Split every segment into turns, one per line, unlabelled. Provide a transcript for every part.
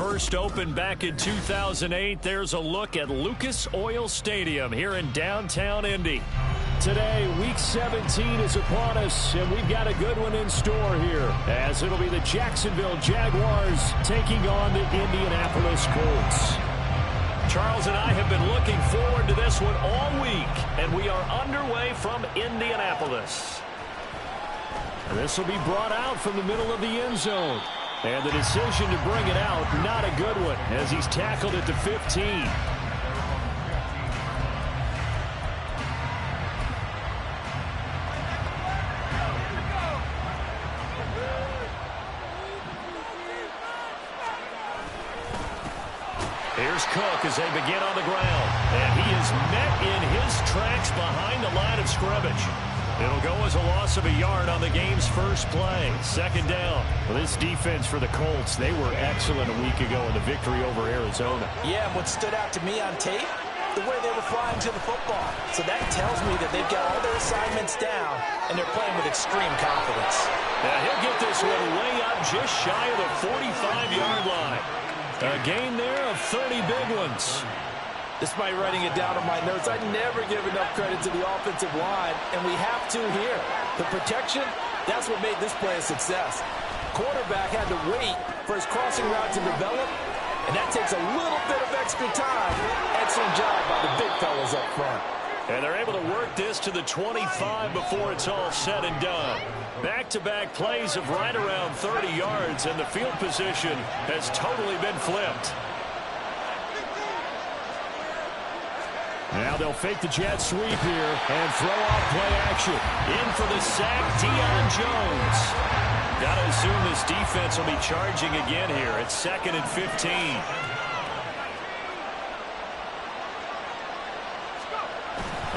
first opened back in 2008, there's a look at Lucas Oil Stadium here in downtown Indy. Today, Week 17 is upon us, and we've got a good one in store here, as it'll be the Jacksonville Jaguars taking on the Indianapolis Colts. Charles and I have been looking forward to this one all week, and we are underway from Indianapolis. And this will be brought out from the middle of the end zone. And the decision to bring it out, not a good one, as he's tackled at the 15. Here's Cook as they begin on the ground. And he is met in his tracks behind the line of scrimmage. It'll go as a loss of a yard on the game's first play. Second down. Well, this defense for the Colts, they were excellent a week ago in the victory over Arizona.
Yeah, what stood out to me on tape, the way they were flying to the football. So that tells me that they've got all their assignments down, and they're playing with extreme confidence.
Now he'll get this one way up just shy of the 45-yard line. A gain there of 30 big ones.
Despite writing it down on my notes, I never give enough credit to the offensive line, and we have to here. The protection, that's what made this play a success. Quarterback had to wait for his crossing route to develop, and that takes a little bit of extra time. Excellent job by the big fellas up front.
And they're able to work this to the 25 before it's all said and done. Back-to-back plays of right around 30 yards, and the field position has totally been flipped. Now they'll fake the jet sweep here and throw off play action. In for the sack, Deion Jones. Got to assume this defense will be charging again here. It's 2nd and 15.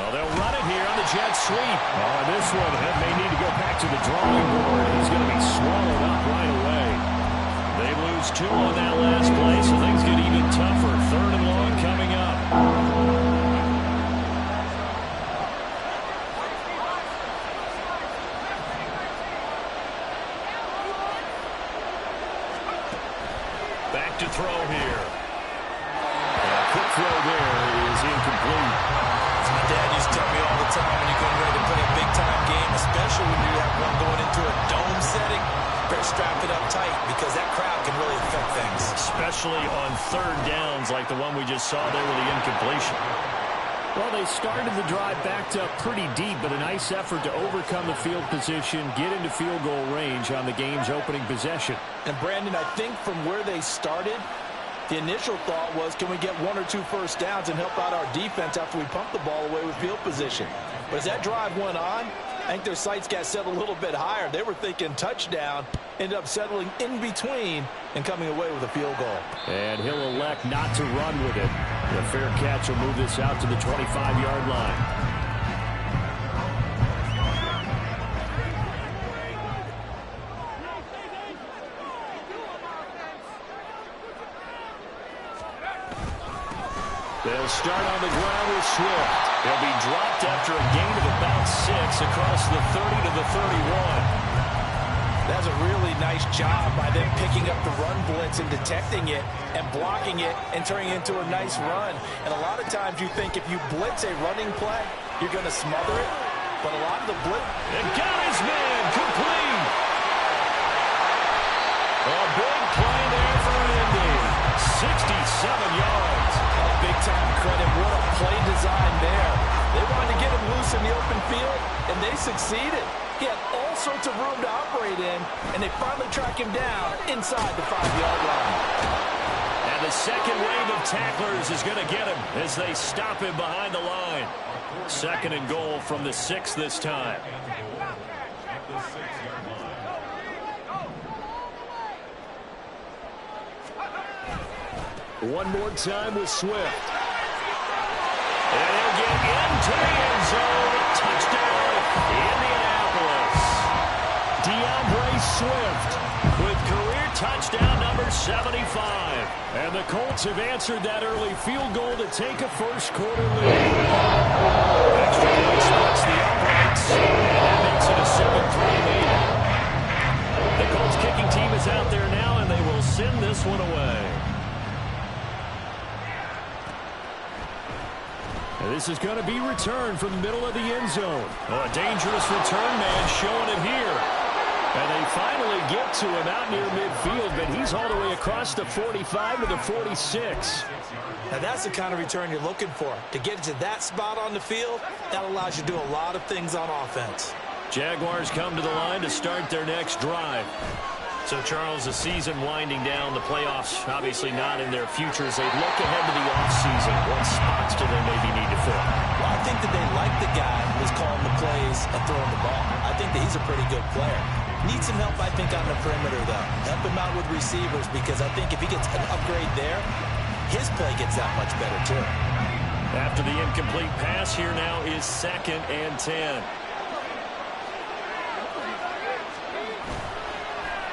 Oh, they'll run it here on the jet sweep. Oh, this one may need to go back to the drawing board. He's going to be swallowed up right away. They lose 2 on that last play, so things get even tougher. 3rd and long coming up. Back to throw here. A quick throw there is incomplete.
As my dad used to tell me all the time, when you're getting ready to play a big-time game, especially when you have one going into a dome setting, better strap it up tight because that crowd can really affect things.
Especially on 3rd downs like the one we just saw there with the incompletion. Well, they started the drive backed up pretty deep, but a nice effort to overcome the field position, get into field goal range on the game's opening possession.
And, Brandon, I think from where they started, the initial thought was, can we get 1 or 2 first downs and help out our defense after we pump the ball away with field position? But as that drive went on, I think their sights got set a little bit higher. They were thinking touchdown, ended up settling in between and coming away with a field goal.
And he'll elect not to run with it. The fair catch will move this out to the 25-yard line. They'll start on the ground with Swift. He'll be dropped after a gain of about 6 across the 30 to the 31.
That's a really nice job by them picking up the run blitz and detecting it and blocking it and turning it into a nice run. And a lot of times you think if you blitz a running play, you're going to smother it. But a lot of the blitz...
And got his man complete. A big play there for Indy. 67 yards.
Big-time credit. What a play design there. They wanted to get him loose in the open field, and they succeeded. He had all sorts of room to operate in, and they finally track him down inside the 5-yard line.
And the second wave of tacklers is going to get him as they stop him behind the line. 2nd and goal from the 6 this time. One more time with Swift. And he'll get into the end zone. Touchdown, Indianapolis. DeAndre Swift with career touchdown number 75. And the Colts have answered that early field goal to take a first-quarter lead. Extra point splits the uprights, and that makes it a 7-3 lead. The Colts kicking team is out there now, and they will send this one away. This is going to be returned from the middle of the end zone. Oh, a dangerous return man showing it here. And they finally get to him out near midfield, but he's all the way across the 45 to the 46.
Now that's the kind of return you're looking for. To get to that spot on the field, that allows you to do a lot of things on offense.
Jaguars come to the line to start their next drive. So, Charles, the season winding down, the playoffs obviously not in their future as they look ahead to the offseason. What spots do they maybe need to fill?
Well, I think that they like the guy who's calling the plays and throwing the ball. I think that he's a pretty good player. Needs some help, I think, on the perimeter, though. Help him out with receivers because I think if he gets an upgrade there, his play gets that much better, too.
After the incomplete pass, here now is 2nd and 10.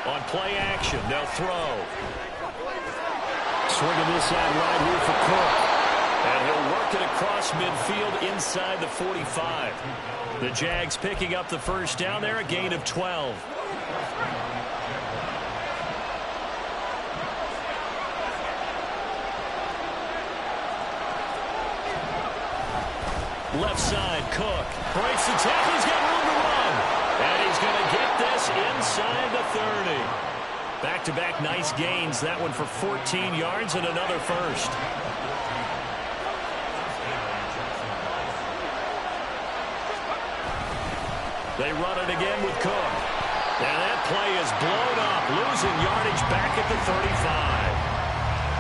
On play action, they'll throw. Swinging this out right here for Cook. And he'll work it across midfield inside the 45. The Jags picking up the first down there, a gain of 12. Left side, Cook. Breaks the tackle, he's got room to run. And he's going to get this inside the 30. Back-to-back nice gains. That one for 14 yards and another first. They run it again with Cook. And that play is blown up. Losing yardage back at the 35.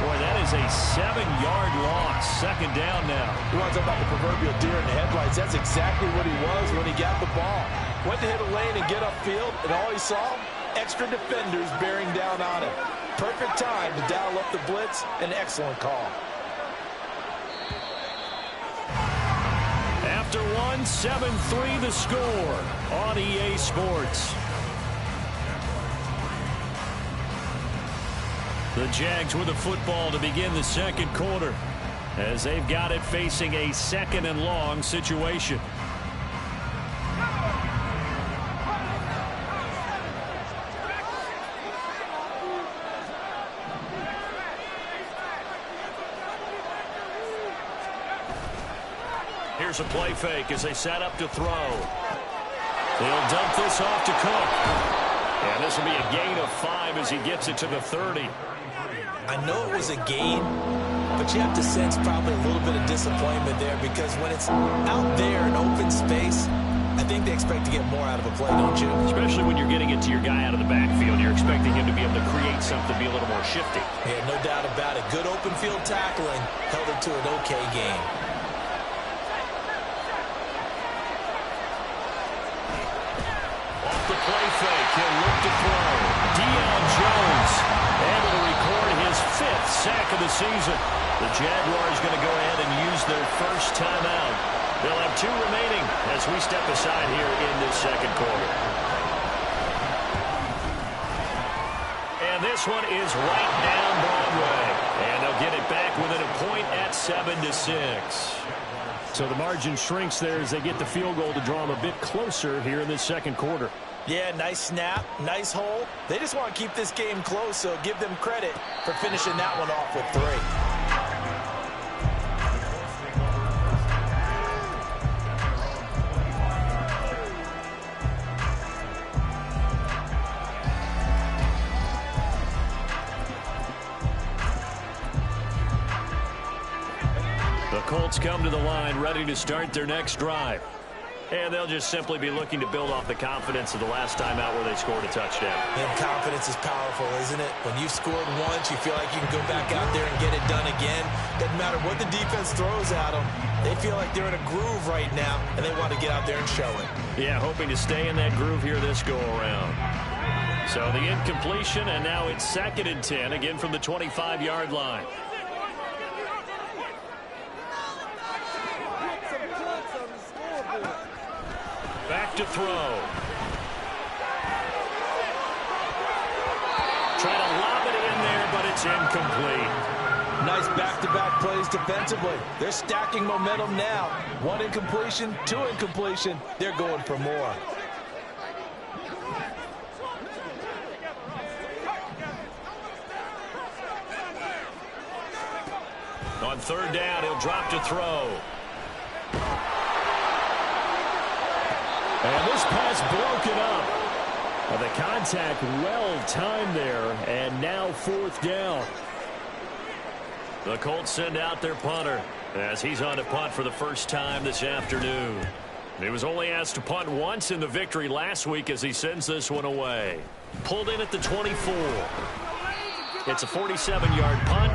Boy, that is a 7-yard loss. 2nd down now.
You want to talk about the proverbial deer in the headlights? That's exactly what he was when he got the ball. Went to hit a lane and get upfield, and all he saw, extra defenders bearing down on him. Perfect time to dial up the blitz. An excellent call.
After one, 7-3 the score on EA Sports. The Jags with the football to begin the second quarter as they've got it facing a 2nd and long situation. Here's a play fake as they set up to throw. They'll dump this off to Cook. And this will be a gain of 5 as he gets it to the 30.
I know it was a gain, but you have to sense probably a little bit of disappointment there because when it's out there in open space, I think they expect to get more out of a play, don't you?
Especially when you're getting it to your guy out of the backfield. You're expecting him to be able to create something, be a little more shifty.
Yeah, no doubt about it. Good open field tackling held it to an okay gain.
Off the play fake, he'll look to throw. Deion Jones able to record his 5th sack of the season. The Jaguars going to go ahead and use their first timeout. They'll have 2 remaining as we step aside here in this second quarter. And this one is right down Broadway. And they'll get it back within a point at 7-6. So the margin shrinks there as they get the field goal to draw them a bit closer here in this second quarter.
Yeah, nice snap, nice hold. They just want to keep this game close, so give them credit for finishing that one off with 3.
The Colts come to the line ready to start their next drive. And they'll just simply be looking to build off the confidence of the last time out where they scored a touchdown.
And confidence is powerful, isn't it? When you've scored once, you feel like you can go back out there and get it done again. Doesn't matter what the defense throws at them. They feel like they're in a groove right now, and they want to get out there and show it.
Yeah, hoping to stay in that groove here this go-around. So the incompletion, and now it's 2nd and 10, again from the 25-yard line. Back to throw. Trying to lob it in there, but it's incomplete.
Nice back-to-back plays defensively. They're stacking momentum now. 1 incompletion, 2 incompletion. They're going for more.
On 3rd down, he'll drop to throw. And this pass broken up. Well, the contact well timed there, and now 4th down. The Colts send out their punter as he's on to punt for the first time this afternoon. He was only asked to punt once in the victory last week as he sends this one away. Pulled in at the 24. It's a 47-yard punt,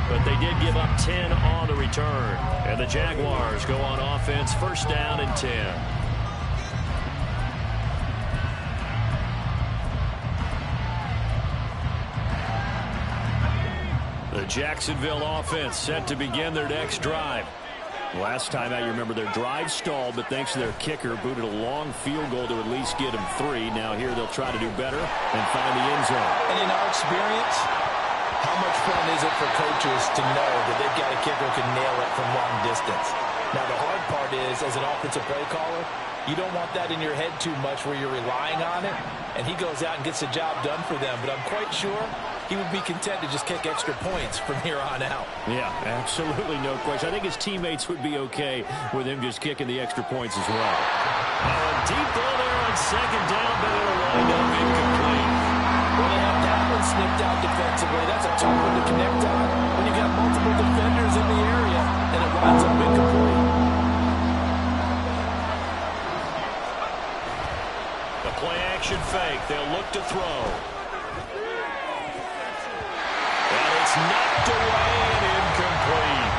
but they did give up 10 on the return. And the Jaguars go on offense, 1st down and 10. The Jacksonville offense set to begin their next drive. Last time out, you remember their drive stalled, but thanks to their kicker, booted a long field goal to at least get them 3. Now here they'll try to do better and find the end zone.
And in our experience, how much fun is it for coaches to know that they've got a kicker who can nail it from long distance? Now the hard part is, as an offensive play caller, you don't want that in your head too much where you're relying on it, and he goes out and gets the job done for them. But I'm quite sure he would be content to just kick extra points from here on out.
Yeah, absolutely no question. I think his teammates would be okay with him just kicking the extra points as well. Deep ball there on 2nd down, but it'll wind up incomplete.
Well, they have that one snipped out defensively. That's a tough one to connect on when you've got multiple defenders in the area, and it winds up incomplete.
The play-action fake. They'll look to throw. It's knocked away and incomplete.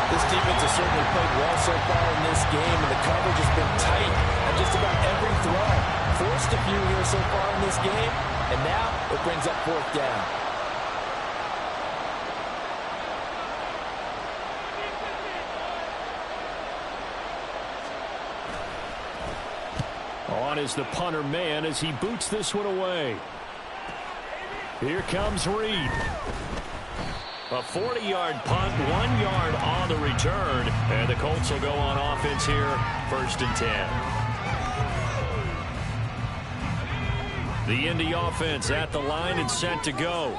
This defense has certainly played well so far in this game, and the coverage has been tight on just about every throw. Forced a few here so far in this game, and now it brings up 4th down.
On is the punter man as he boots this one away. Here comes Reed. A 40-yard punt, 1 yard on the return. And the Colts will go on offense here, 1st and 10. The Indy offense at the line and set to go.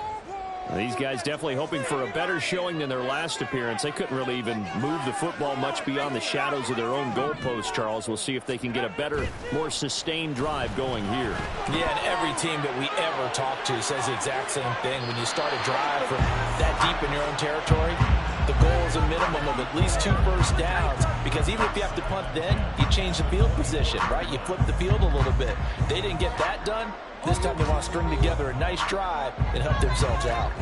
These guys definitely hoping for a better showing than their last appearance. They couldn't really even move the football much beyond the shadows of their own goalpost, Charles. We'll see if they can get a better, more sustained drive going here.
Yeah, and every team that we ever talk to says the exact same thing. When you start a drive from that deep in your own territory, the goal is a minimum of at least 2 first downs, because even if you have to punt then, you change the field position, right? You flip the field a little bit. They didn't get that done. This time they want to string together a nice drive and help themselves out.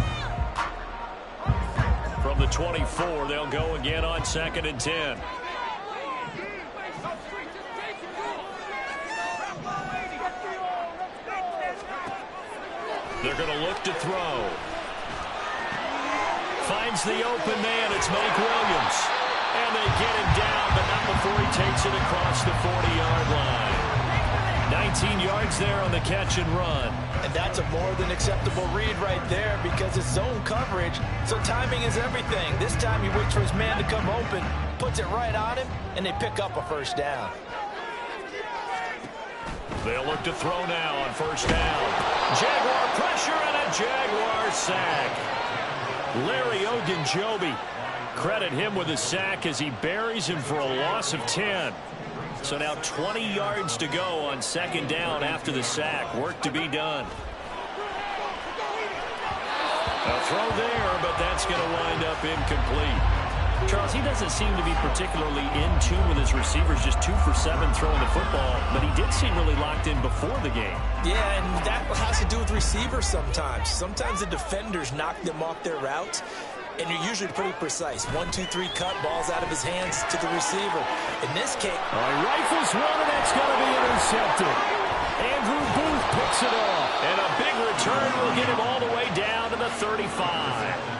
From the 24, they'll go again on 2nd and 10. They're going to look to throw. Finds the open man. It's Mike Williams. And they get him down, but not before he takes it across the 40-yard line. 19 yards there on the catch and run.
And that's a more than acceptable read right there, because it's zone coverage, so timing is everything. This time he waits for his man to come open, puts it right on him, and they pick up a 1st down.
They'll look to throw now on 1st down. Jaguar pressure and a Jaguar sack. Larry Ogunjobi, credit him with a sack as he buries him for a loss of 10. So now 20 yards to go on 2nd down after the sack. Work to be done. A throw there, but that's going to wind up incomplete. Charles, he doesn't seem to be particularly in tune with his receivers, just 2 for 7 throwing the football, but he did seem really locked in before the game.
Yeah, and that has to do with receivers sometimes. Sometimes the defenders knock them off their routes, and you're usually pretty precise. 1, 2, 3 cut, balls out of his hands to the receiver. In this case,
rifles one, and that's going to be intercepted. Andrew Booth picks it off, and a big return will get him all the way down to the 35.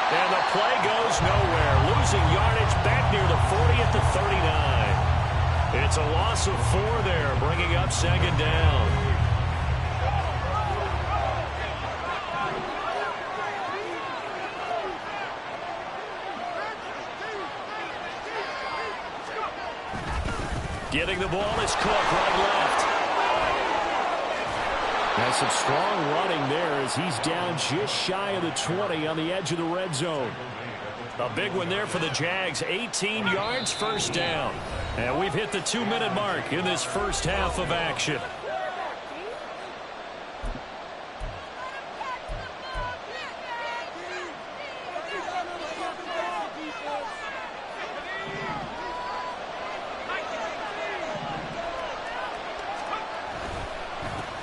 And the play goes nowhere. Losing yardage back near the 40 at the 39. It's a loss of 4 there, bringing up 2nd down. Getting the ball is Cook, right left. Has some strong running there as he's down just shy of the 20 on the edge of the red zone. A big one there for the Jags. 18 yards, first down. And we've hit the 2-minute mark in this first half of action.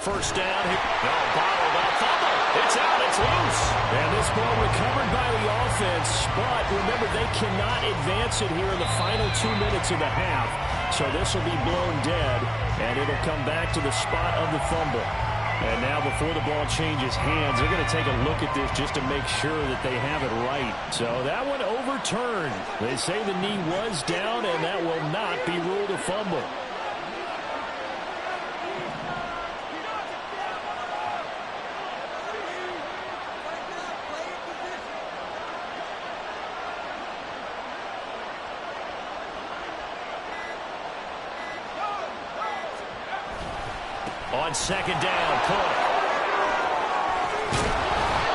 First down. Bottled up. Fumble. It's out. It's loose. And this ball recovered by the offense. But remember, they cannot advance it here in the final 2 minutes of the half. So this will be blown dead. And it'll come back to the spot of the fumble. And now before the ball changes hands, they're going to take a look at this just to make sure that they have it right. So that one overturned. They say the knee was down, and that will not be ruled a fumble. On second down, Cook.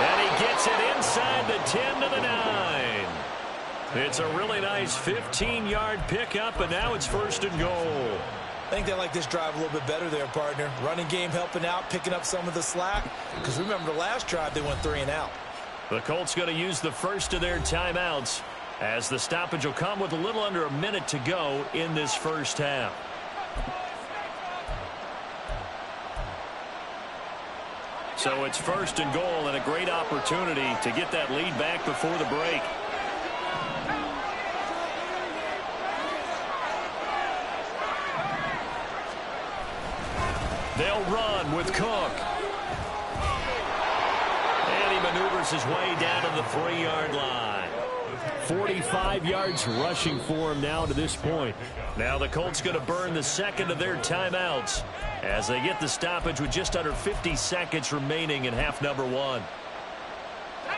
And he gets it inside the 10 to the 9. It's a really nice 15-yard pickup, and now it's first and goal.
I think they like this drive a little bit better there, partner. Running game helping out, picking up some of the slack. Because remember, the last drive, they went 3 and out.
The Colts going to use the first of their timeouts as the stoppage will come with a little under a minute to go in this first half. So it's first and goal and a great opportunity to get that lead back before the break. They'll run with Cook. And he maneuvers his way down to the 3-yard line. 45 yards rushing for him now to this point. Now the Colts going to burn the second of their timeouts as they get the stoppage with just under 50 seconds remaining in half number 1.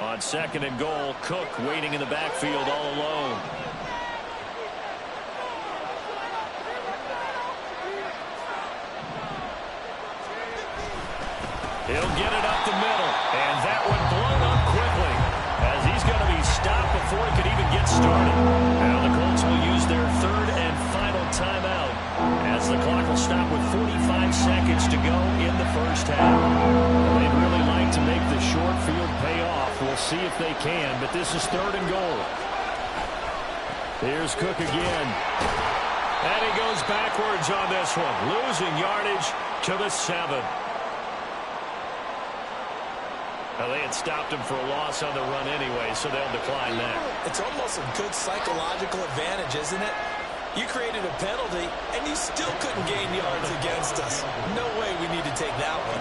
On second and goal, Cook waiting in the backfield all alone. He'll get it up the middle, and that one blown up quickly as he's going to be stopped before he could even get started. Now the Colts will use their third and final timeout as the clock will stop with 45 seconds to go in the first half. They'd really like to make the short field pay off. We'll see if they can, but this is third and goal. Here's Cook again. And he goes backwards on this one, losing yardage to the 7. Well, they had stopped him for a loss on the run anyway, so they'll decline that.
It's almost a good psychological advantage, isn't it? You created a penalty, and you still couldn't gain yards against us. No way we need to take that one.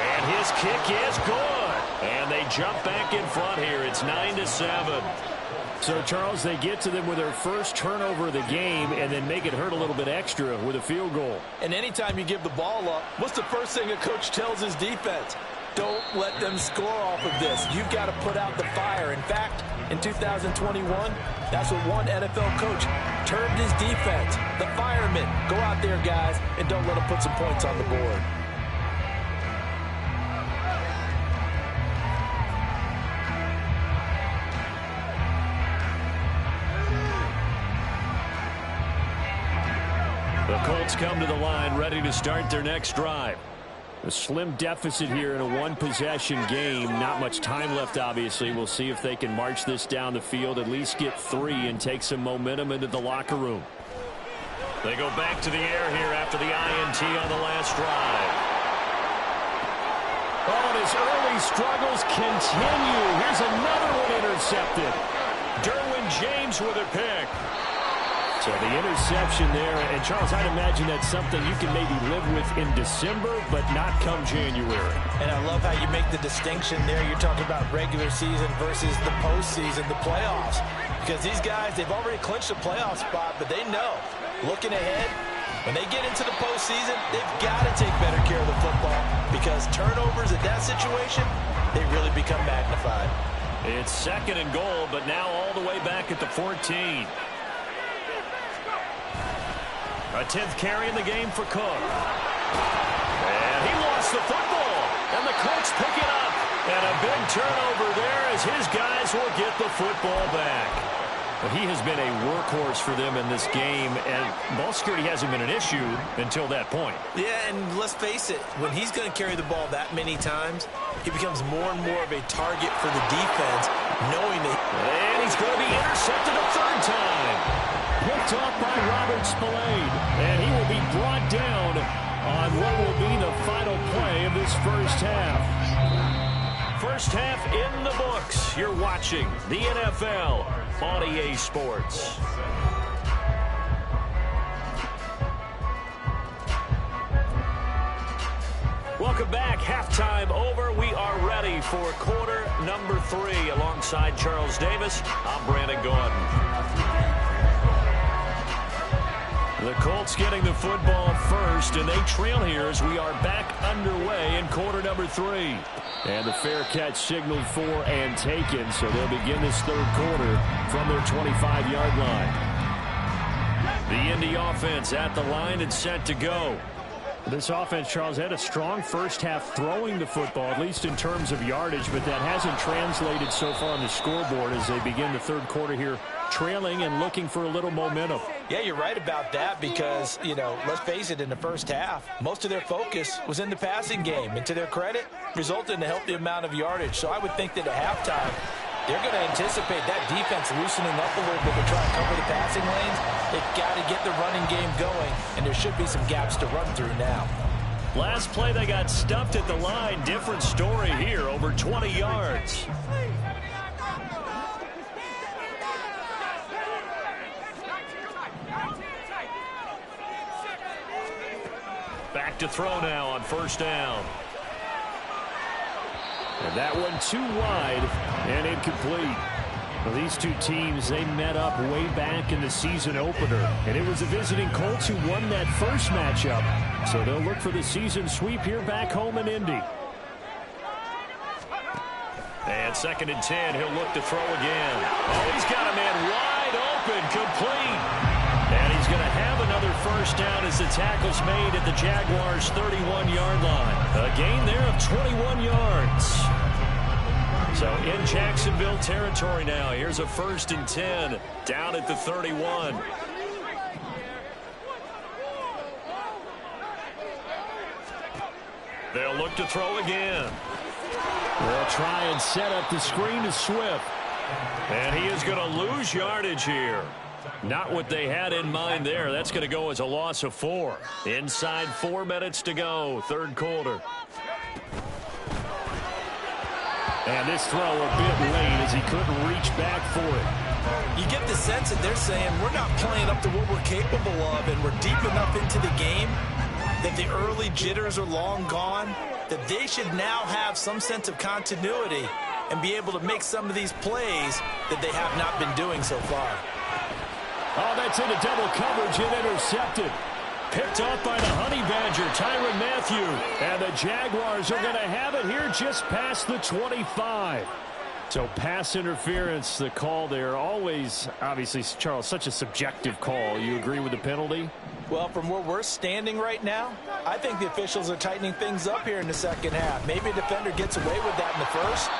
And his kick is good. And they jump back in front here. It's 9-7. So, Charles, they get to them with their first turnover of the game and then make it hurt a little bit extra with a field goal.
And anytime you give the ball up, what's the first thing a coach tells his defense? Don't let them score off of this. You've got to put out the fire. In fact, in 2021, that's what one NFL coach termed his defense. The firemen. Go out there, guys, and don't let them put some points on the board.
The Colts come to the line ready to start their next drive. A slim deficit here in a one-possession game. Not much time left, obviously. We'll see if they can march this down the field, at least get 3 and take some momentum into the locker room. They go back to the air here after the INT on the last drive. Oh, and his early struggles continue. Here's another one intercepted. Derwin James with a pick. So the interception there, and Charles, I'd imagine that's something you can maybe live with in December, but not come January.
And I love how you make the distinction there. You're talking about regular season versus the postseason, the playoffs. Because these guys, they've already clinched a playoff spot, but they know, looking ahead, when they get into the postseason, they've got to take better care of the football because turnovers in that situation, they really become magnified.
It's second and goal, but now all the way back at the 14. A 10th carry in the game for Cook. And he lost the football. And the Colts pick it up. And a big turnover there as his guys will get the football back. Well, he has been a workhorse for them in this game, and ball security hasn't been an issue until that point.
Yeah, and let's face it, when he's going to carry the ball that many times, he becomes more and more of a target for the defense, knowing that...
And he's going to be intercepted a third time. Picked off by Robert Spillane, and he will be brought down on what will be the final play of this first half. First half in the books. You're watching the NFL on EA Sports. Welcome back. Halftime over. We are ready for quarter number 3. Alongside Charles Davis, I'm Brandon Gordon. The Colts getting the football first, and they trail here as we are back underway in quarter number 3. And the fair catch signaled for and taken, so they'll begin this third quarter from their 25-yard line. The Indy offense at the line and set to go. This offense, Charles, had a strong first half throwing the football, at least in terms of yardage, but that hasn't translated so far on the scoreboard as they begin the third quarter here, trailing and looking for a little momentum.
Yeah, you're right about that because, you know, let's face it, in the first half, most of their focus was in the passing game. And to their credit, resulted in a healthy amount of yardage. So I would think that at halftime, they're going to anticipate that defense loosening up a little bit to try and cover the passing lanes. They've got to get the running game going, and there should be some gaps to run through now.
Last play, they got stuffed at the line. Different story here, over 20 yards. Back to throw now on first down. And that one too wide and incomplete. Well, these two teams, they met up way back in the season opener. And it was the visiting Colts who won that first matchup. So they'll look for the season sweep here back home in Indy. And 2nd and 10, he'll look to throw again. Oh, he's got a man wide open, complete. And he's going to have another first down as the tackle's made at the Jaguars' 31-yard line. A gain there of 21 yards. So in Jacksonville territory now. Here's a 1st and 10 down at the 31. They'll look to throw again. They'll try and set up the screen to Swift. And he is going to lose yardage here. Not what they had in mind there. That's going to go as a loss of 4. Inside 4 minutes to go, third quarter. And this throw a bit late as he couldn't reach back for it.
You get the sense that they're saying we're not playing up to what we're capable of, and we're deep enough into the game that the early jitters are long gone, that they should now have some sense of continuity and be able to make some of these plays that they have not been doing so far.
Oh, that's into double coverage and intercepted. Picked off by the Honey Badger, Tyrann Mathieu. And the Jaguars are going to have it here just past the 25. So pass interference, the call there. Always, obviously, Charles, such a subjective call. You agree with the penalty?
Well, from where we're standing right now, I think the officials are tightening things up here in the second half. Maybe a defender gets away with that in the first,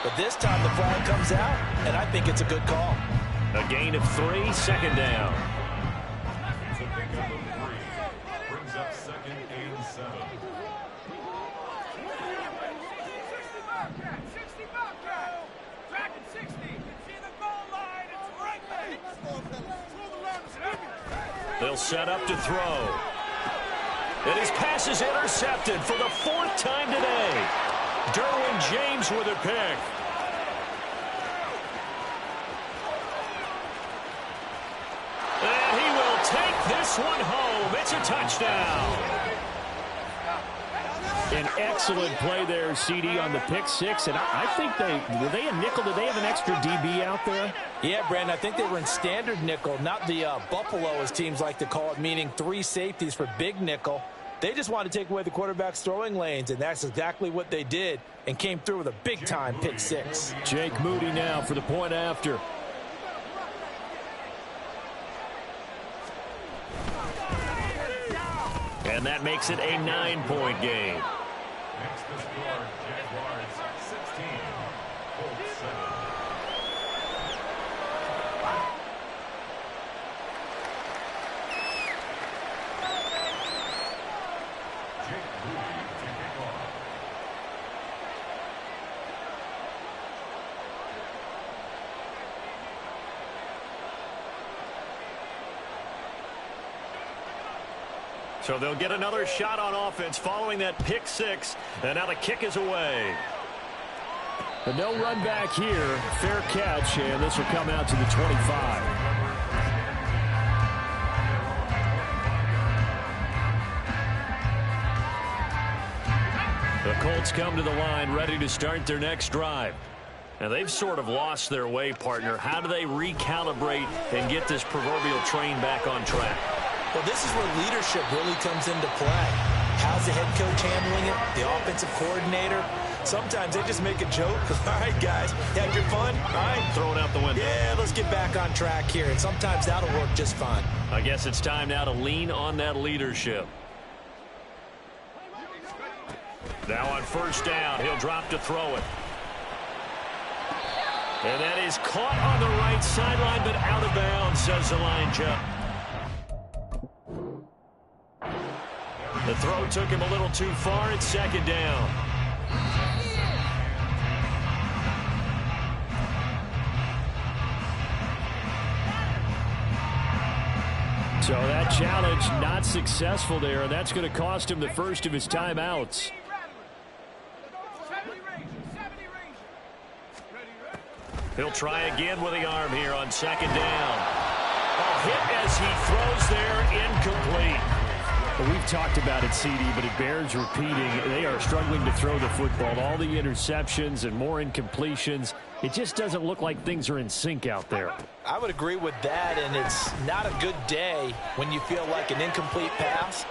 but this time the flag comes out, and I think it's a good call.
A gain of 3, 2nd down.
So pick up of 3. Brings up 2nd and 7.
They'll set up to throw. And his pass is intercepted for the 4th time today. Derwin James with a pick. And he will take this one home. It's a touchdown. An excellent play there, CD, on the pick 6. And I think were they a nickel? Did they have an extra DB out there?
Yeah, Brandon, I think they were in standard nickel, not the Buffalo, as teams like to call it, meaning 3 safeties for big nickel. They just wanted to take away the quarterback's throwing lanes, and that's exactly what they did and came through with a big-time pick 6.
Jake Moody now for the point after. And that makes it a 9-point game.
Next to score, Jaguars 16, Colts 7. Jake Moody to kick off.
So they'll get another shot on offense following that pick six. And now the kick is away. But no run back here. Fair catch, and this will come out to the 25. The Colts come to the line ready to start their next drive. Now they've sort of lost their way, partner. How do they recalibrate and get this proverbial train back on track?
Well, this is where leadership really comes into play. How's the head coach handling it? The offensive coordinator? Sometimes they just make a joke. All right, guys, had your fun? All right.
Throw it out the window.
Yeah, let's get back on track here. And sometimes that'll work just fine.
I guess it's time now to lean on that leadership. Now on first down, he'll drop to throw it. And that is caught on the right sideline, but out of bounds, says the line judge. The throw took him a little too far. It's second down. So that challenge not successful there, and that's going to cost him the first of his timeouts. He'll try again with the arm here on second down. A hit as he throws there, incomplete.
Well, we've talked about it, CD, but it bears repeating. They are struggling to throw the football. All the interceptions and more incompletions. It just doesn't look like things are in sync out there.
I would agree with that, and it's not a good day when you feel like an incomplete pass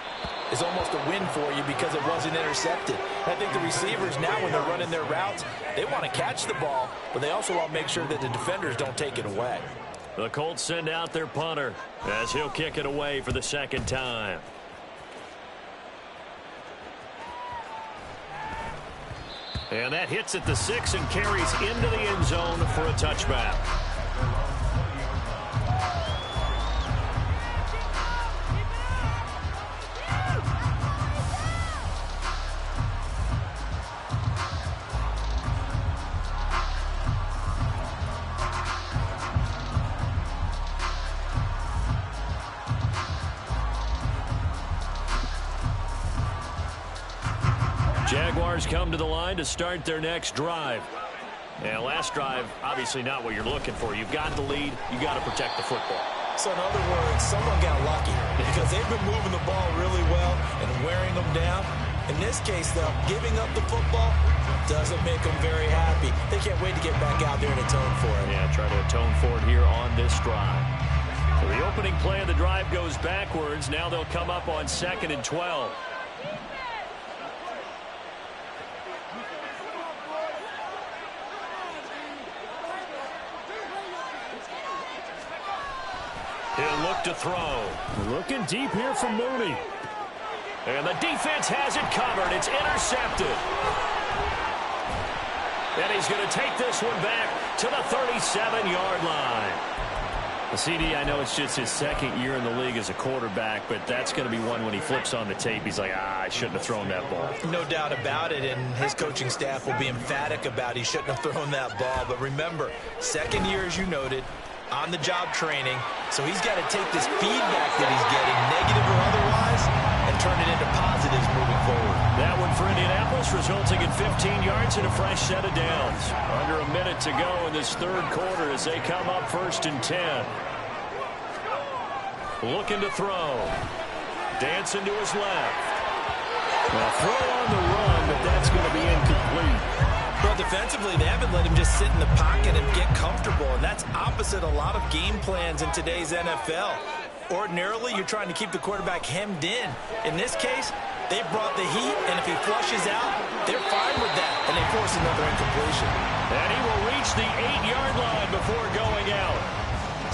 is almost a win for you because it wasn't intercepted. I think the receivers now, when they're running their routes, they want to catch the ball, but they also want to make sure that the defenders don't take it away.
The Colts send out their punter as he'll kick it away for the second time. And that hits at the 6 and carries into the end zone for a touchback. Jaguars come to the line to start their next drive. And last drive, obviously not what you're looking for. You've got the lead. You've got to protect the football.
So in other words, someone got lucky because they've been moving the ball really well and wearing them down. In this case, though, giving up the football doesn't make them very happy. They can't wait to get back out there and atone for it.
Yeah, try to atone for it here on this drive. So the opening play of the drive goes backwards. Now they'll come up on 2nd and 12. He'll look to throw.
Looking deep here from Mooney.
And the defense has it covered. It's intercepted. And he's going to take this one back to the 37-yard line. CD, I know it's just his second year in the league as a quarterback, but that's going to be one when he flips on the tape. He's like, I shouldn't have thrown that ball.
No doubt about it, and his coaching staff will be emphatic about he shouldn't have thrown that ball. But remember, second year, as you noted, on-the-job training, so he's got to take this feedback that he's getting, negative or otherwise, and turn it into positives moving forward.
That one for Indianapolis, resulting in 15 yards and a fresh set of downs. Under a minute to go in this third quarter as they come up 1st and 10. Looking to throw. Dancing to his left.
Well, throw on the run, but that's going to be incomplete.
Well, defensively, they haven't let him just sit in the pocket and get comfortable, and that's opposite a lot of game plans in today's NFL. Ordinarily, you're trying to keep the quarterback hemmed in. In this case, they brought the heat, and if he flushes out, they're fine with that, and they force another incompletion.
And he will reach the 8-yard line before going out.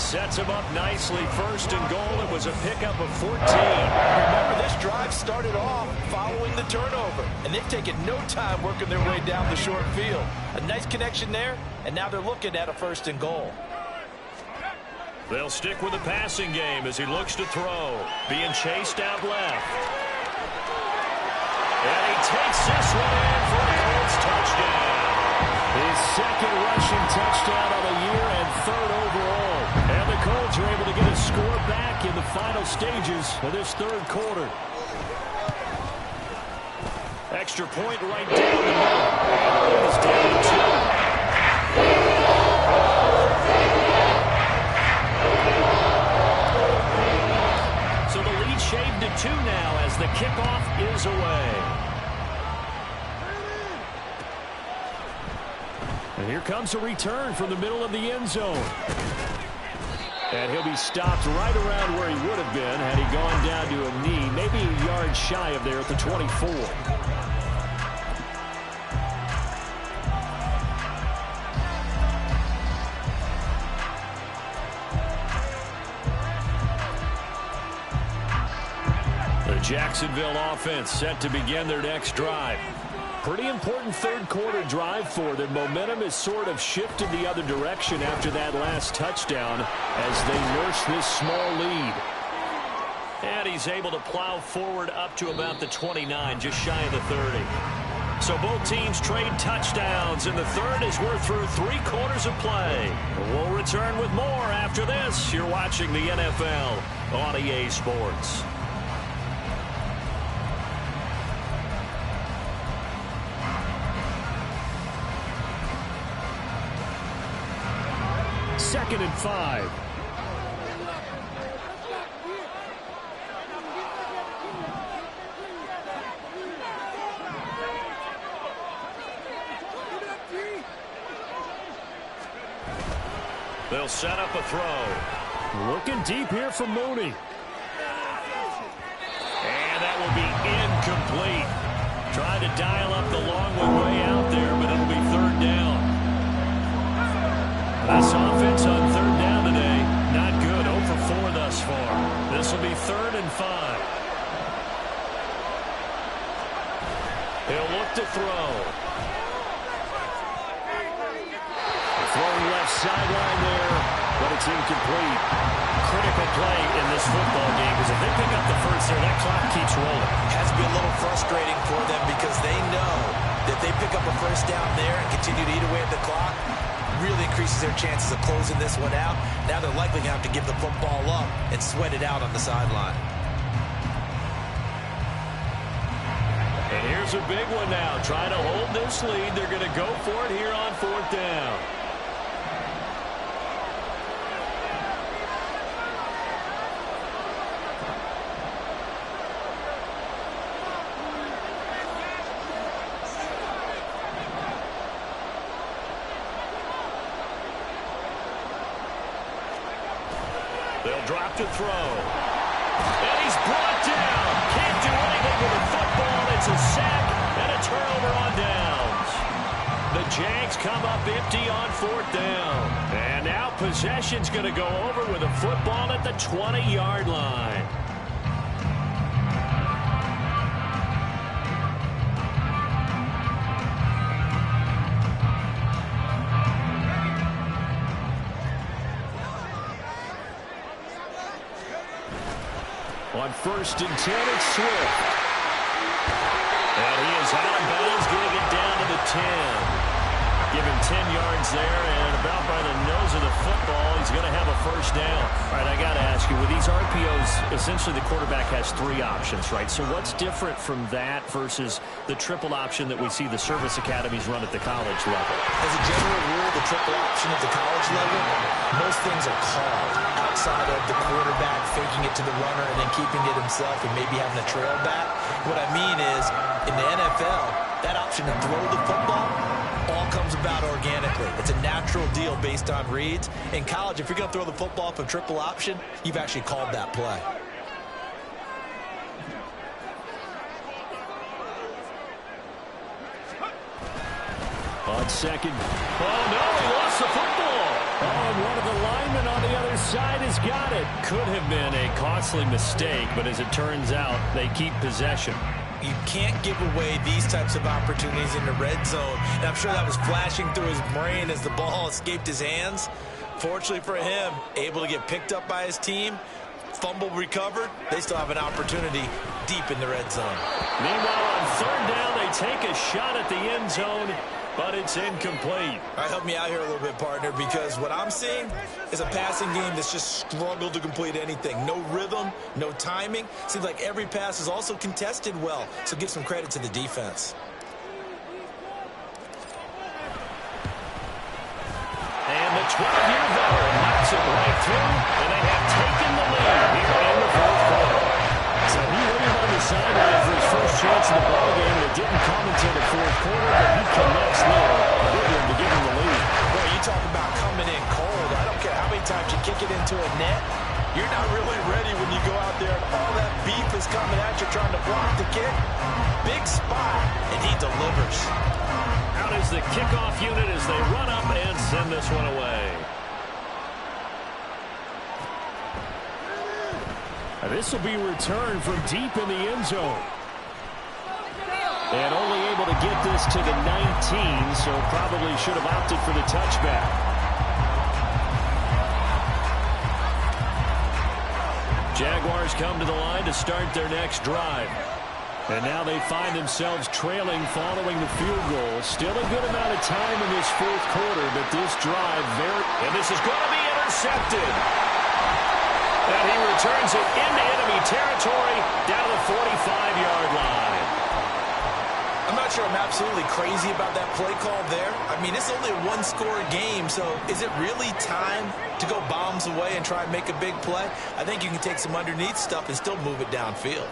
Sets him up nicely. First and goal. It was a pickup of 14.
Remember, this drive started off following the turnover, and they've taken no time working their way down the short field. A nice connection there, and now they're looking at a first and goal.
They'll stick with the passing game as he looks to throw. Being chased out left. And he takes this one in for a Colts touchdown. His second rushing touchdown of the year and third overall. And the Colts are able to get a score back in the final stages of this third quarter. Extra point right down the middle. And the lead is down to 2. So the lead shaved to 2 now as the kickoff is away. And here comes a return from the middle of the end zone. And he'll be stopped right around where he would have been had he gone down to a knee, maybe a yard shy of there at the 24. The Jacksonville offense set to begin their next drive. Pretty important third quarter drive for them. Momentum has sort of shifted the other direction after that last touchdown as they nurse this small lead. And he's able to plow forward up to about the 29, just shy of the 30. So both teams trade touchdowns in the third as we're through 3 quarters of play. We'll return with more after this. You're watching the NFL on EA Sports. Second and 5. They'll set up a throw. Looking deep here for Mooney. And that will be incomplete. Trying to dial up the long way out there, but it'll be third down. This offense on third down today, not good. 0 for 4 thus far. This will be third and 5. He'll look to throw. Throwing left sideline there, but it's incomplete. Critical play in this football game because if they pick up the first there, that clock keeps rolling.
Has to be a little frustrating for them because they know that they pick up a first down there and continue to eat away at the clock, really increases their chances of closing this one out. Now they're likely going to have to give the football up and sweat it out on the sideline.
And here's a big one now. Trying to hold this lead. They're going to go for it here on fourth down. They'll drop to throw. And he's brought down. Can't do anything with the football. It's a sack and a turnover on downs. The Jags come up empty on fourth down. And now possession's going to go over with a football at the 20-yard line. On first and 10, it's Swift. And he is out of bounds, getting it down to the 10. Give him 10 yards there, and about by the nose of the football, he's going to have a first down. All right, I got to ask you, with these RPOs, essentially the quarterback has 3 options, right? So what's different from that versus the triple option that we see the service academies run at the college level?
As a general rule, the triple option at the college level, most things are called outside of the quarterback faking it to the runner and then keeping it himself and maybe having a trail back. What I mean is, in the NFL, that option to throw the football all comes about organically. It's a natural deal based on reads. In college, if you're going to throw the football from triple option, you've actually called that play. On
second. Oh, no, he lost the football. Oh, and one of the linemen on the other side He's got it. Could have been a costly mistake, but as it turns out, they keep possession.
You can't give away these types of opportunities in the red zone. And I'm sure that was flashing through his brain as the ball escaped his hands. Fortunately for him, able to get picked up by his team, fumble recovered. They still have an opportunity deep in the red zone.
Meanwhile, on third down, they take a shot at the end zone, but it's incomplete.
All right, help me out here a little bit, partner, because what I'm seeing is a passing game that's just struggled to complete anything. No rhythm, no timing. Seems like every pass is also contested well, so give some credit to the defense.
And the 12-year veteran knocks it right through, and they have taken the lead here in the fourth quarter. So he waited on the sideline for his first chance in the ballgame, and it didn't come until the fourth quarter, but he connects there. A good one to give him the lead.
Boy, you talk about coming in cold. I don't care how many times you kick it into a net. You're not really ready when you go out there and all that beef is coming at you trying to block the kick. Big spot, and he delivers.
Out is the kickoff unit as they run up and send this one away. This will be returned from deep in the end zone. And only able to get this to the 19, so probably should have opted for the touchback. Jaguars come to the line to start their next drive. And now they find themselves trailing following the field goal. Still a good amount of time in this fourth quarter, but this drive and this is going to be intercepted. And he returns it into enemy territory down to the 45-yard line.
I'm not sure I'm absolutely crazy about that play call there. I mean, it's only a one-score game, so is it really time to go bombs away and try and make a big play? I think you can take some underneath stuff and still move it downfield.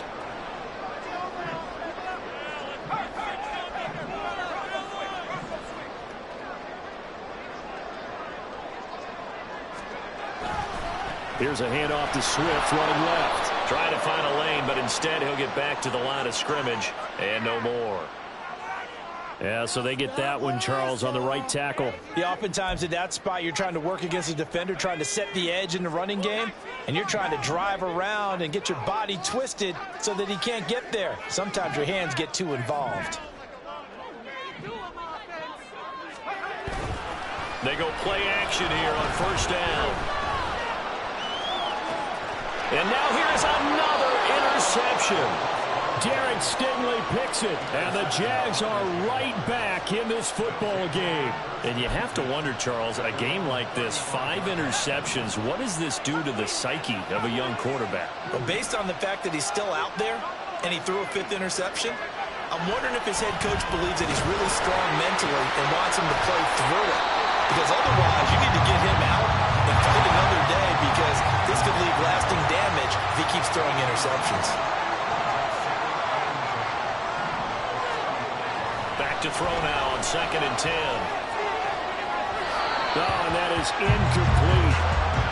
Here's a handoff to Swift running left. Trying to find a lane, but instead he'll get back to the line of scrimmage and no more. Yeah, so they get that one, Charles, on the right tackle.
Yeah, oftentimes at that spot, you're trying to work against a defender, trying to set the edge in the running game, and you're trying to drive around and get your body twisted so that he can't get there. Sometimes your hands get too involved.
They go play action here on first down. And now here's another interception. Derek Stingley picks it, and the Jags are right back in this football game. And you have to wonder, Charles, a game like this, 5 interceptions, what does this do to the psyche of a young quarterback?
Well, based on the fact that he's still out there and he threw a 5th interception, I'm wondering if his head coach believes that he's really strong mentally and wants him to play through it. Because otherwise, you need to get him out and fight another day, because this could leave lasting damage if he keeps throwing interceptions.
Back to throw now on 2nd and 10. Oh, and that is incomplete.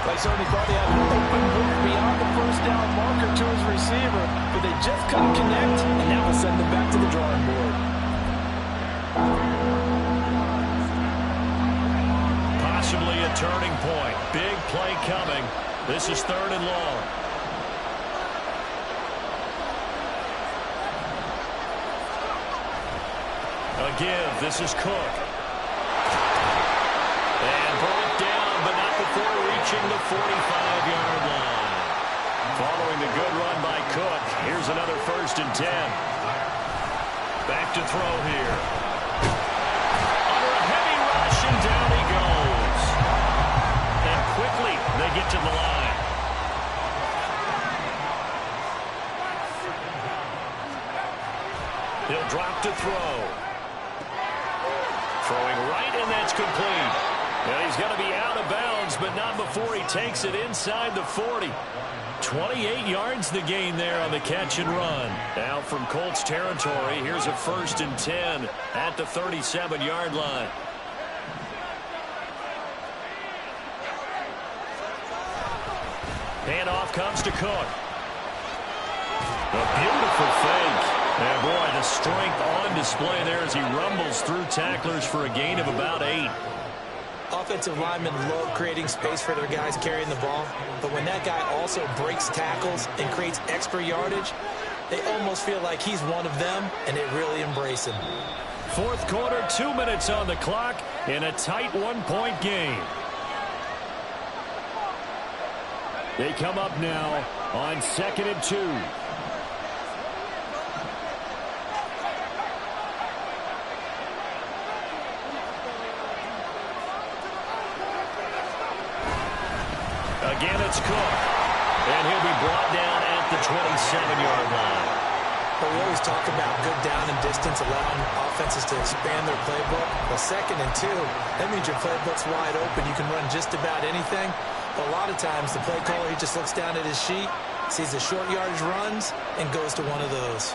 I certainly thought he had an open look beyond the first down marker to his receiver, but they just couldn't connect, and that will send them back to the drawing board.
Possibly a turning point. Big play coming. This is 3rd and long. Again, this is Cook. And brought down, but not before reaching the 45-yard line. Following the good run by Cook, here's another 1st and 10. Back to throw here. Under a heavy rush, and down he goes. And quickly, they get to the line. He'll drop to throw. Throwing right, and that's complete. And he's going to be out of bounds, but not before he takes it inside the 40. 28 yards the gain there on the catch and run. Now from Colts territory, here's a 1st and 10 at the 37-yard line. Handoff comes to Cook. A beautiful fake. And boy, the strength on display there as he rumbles through tacklers for a gain of about 8.
Offensive linemen love creating space for their guys carrying the ball, but when that guy also breaks tackles and creates extra yardage, they almost feel like he's one of them, and they really embrace him.
Fourth quarter, 2 minutes on the clock in a tight one-point game. They come up now on 2nd and 2. Again, it's Cook. And he'll be brought down at the 27-yard line.
But we always talk about good down and distance, allowing offenses to expand their playbook. Well, 2nd and 2, that means your playbook's wide open. You can run just about anything. But a lot of times, the play caller, he just looks down at his sheet, sees the short yardage runs, and goes to one of those.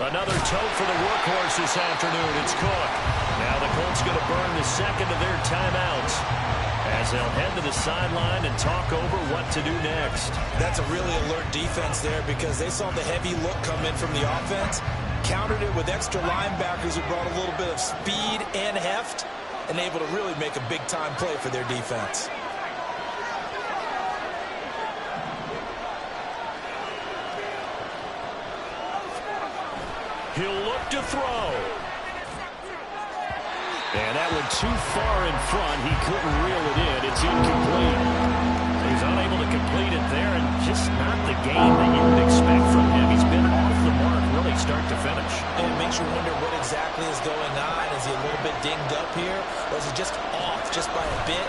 Another tote for the workhorse this afternoon. It's Cook. Now the Colts going to burn the second of their timeouts as they'll head to the sideline and talk over what to do next.
That's a really alert defense there because they saw the heavy look come in from the offense, countered it with extra linebackers who brought a little bit of speed and heft, and able to really make a big-time play for their defense.
He'll look to throw. And that one too far in front. He couldn't reel it in. It's incomplete. He's unable to complete it there, and just not the game that you would expect from him. He's been off the mark really start to finish.
And it makes you wonder what exactly is going on. Is he a little bit dinged up here? Or is he just off just by a bit?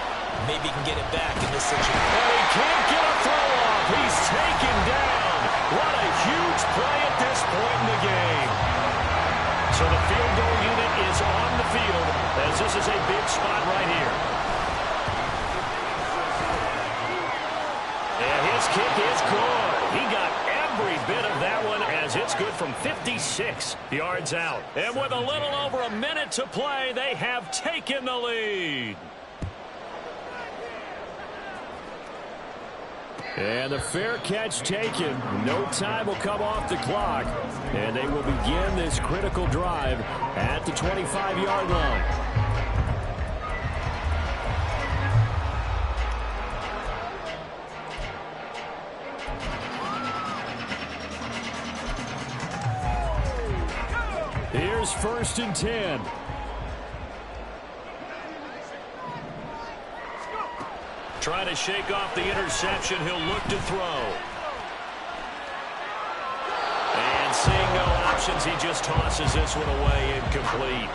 Maybe he can get it back in this situation.
And he can't get a throw off. He's taken down. What a huge play at this point in the game. So the field goal unit is on the field as this is a big spot right here. And his kick is good. He got every bit of that one as it's good from 56 yards out. And with a little over a minute to play, they have taken the lead. And the fair catch taken. No time will come off the clock. And they will begin this critical drive at the 25-yard line. Here's 1st and 10. Trying to shake off the interception. He'll look to throw. And seeing no options, he just tosses this one away, incomplete.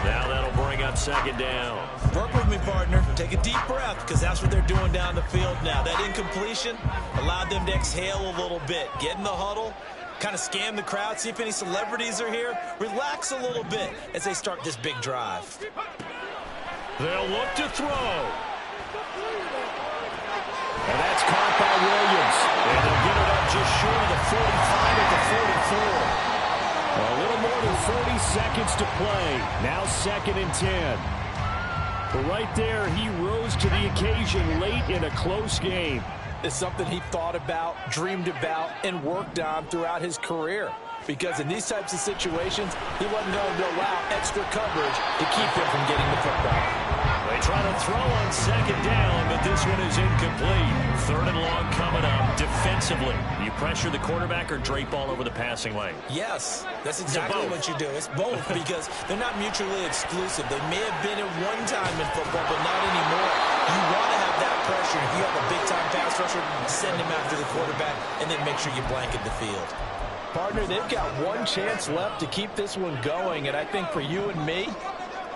Now that'll bring up 2nd down.
Work with me, partner. Take a deep breath because that's what they're doing down the field now. That incompletion allowed them to exhale a little bit. Get in the huddle, kind of scan the crowd, see if any celebrities are here. Relax a little bit as they start this big drive.
They'll look to throw. And that's caught by Williams. And they'll get it up just short of the 45 at the 44. A little more than 40 seconds to play. Now 2nd and 10. But right there, he rose to the occasion late in a close game.
It's something he thought about, dreamed about, and worked on throughout his career. Because in these types of situations, he wasn't going to allow extra coverage to keep him from getting the football.
They try to throw on 2nd down, but this one is incomplete. 3rd and long coming up defensively. You pressure the quarterback or drape all over the passing lane?
Yes, that's exactly what you do. It's both because they're not mutually exclusive. They may have been at one time in football, but not anymore. You want to have that pressure. If you have a big-time pass rusher, send him after the quarterback and then make sure you blanket the field.
Partner, they've got one chance left to keep this one going, and I think for you and me,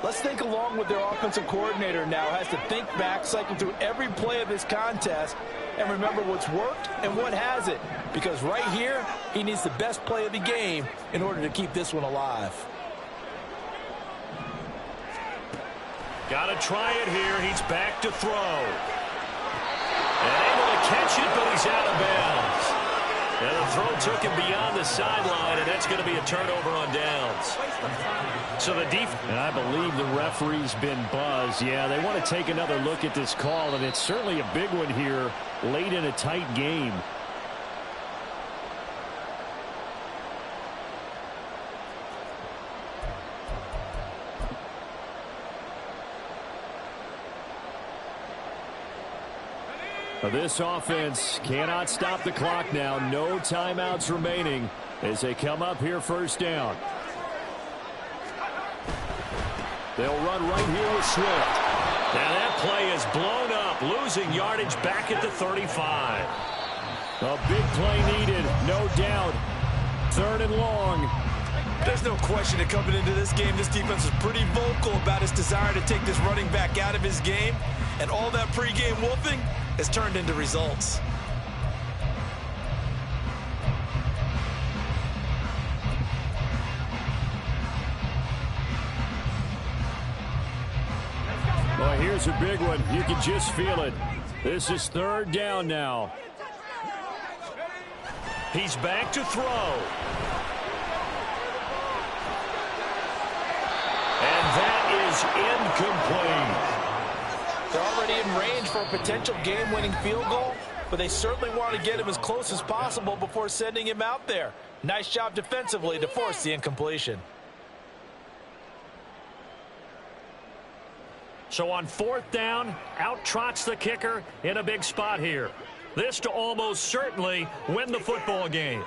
let's think along with their offensive coordinator now. Has to think back, cycle through every play of this contest, and remember what's worked and what hasn't. Because right here, he needs the best play of the game in order to keep this one alive.
Got to try it here. He's back to throw. And able to catch it, but he's out of bounds. And the throw took him beyond the sideline, and that's going to be a turnover on downs. So the defense.
And I believe the referee's been buzzed. Yeah, they want to take another look at this call, and it's certainly a big one here late in a tight game. This offense cannot stop the clock now. No timeouts remaining as they come up here first down. They'll run right here with Swift.
Now that play is blown up, losing yardage back at the 35.
A big play needed, no doubt. 3rd and long.
There's no question that coming into this game, this defense is pretty vocal about its desire to take this running back out of his game. And all that pregame wolfing has turned into results.
Well, here's a big one. You can just feel it. This is 3rd down now.
He's back to throw. And that is incomplete.
They're already in range for a potential game-winning field goal, but they certainly want to get him as close as possible before sending him out there. Nice job defensively to force the incompletion.
So on 4th down, out trots the kicker in a big spot here. This to almost certainly win the football game.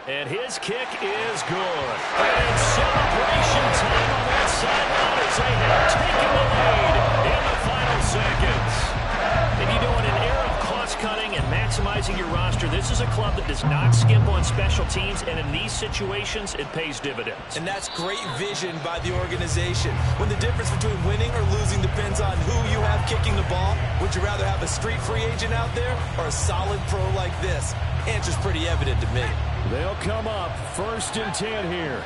And his kick is good. And it's celebration time on that sideline as they have taken the lead in the final seconds. And you know, in an era of cost-cutting and maximizing your roster, this is a club that does not skimp on special teams, and in these situations, it pays dividends.
And that's great vision by the organization. When the difference between winning or losing depends on who you have kicking the ball, would you rather have a street free agent out there or a solid pro like this? Answer's pretty evident to me.
They'll come up 1st and 10 here.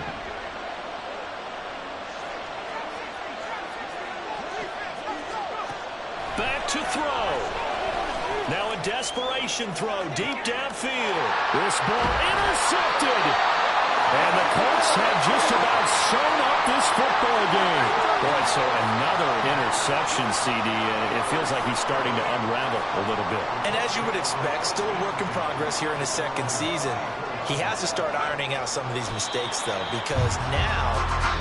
Back to throw. Now a desperation throw deep downfield.
This ball intercepted. And the Colts have just about sewn up this football game.
Boy, so another interception, CD, and it feels like he's starting to unravel a little bit.
And as you would expect, still a work in progress here in his 2nd season. He has to start ironing out some of these mistakes, though, because now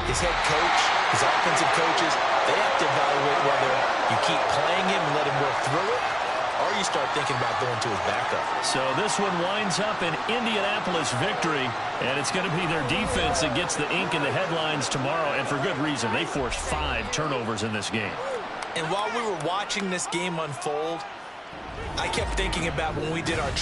his head coach, his offensive coaches, they have to evaluate whether you keep playing him and let him work through it, or you start thinking about going to his backup.
So this one winds up an Indianapolis victory, and it's going to be their defense that gets the ink in the headlines tomorrow, and for good reason. They forced 5 turnovers in this game.
And while we were watching this game unfold, I kept thinking about when we did our training.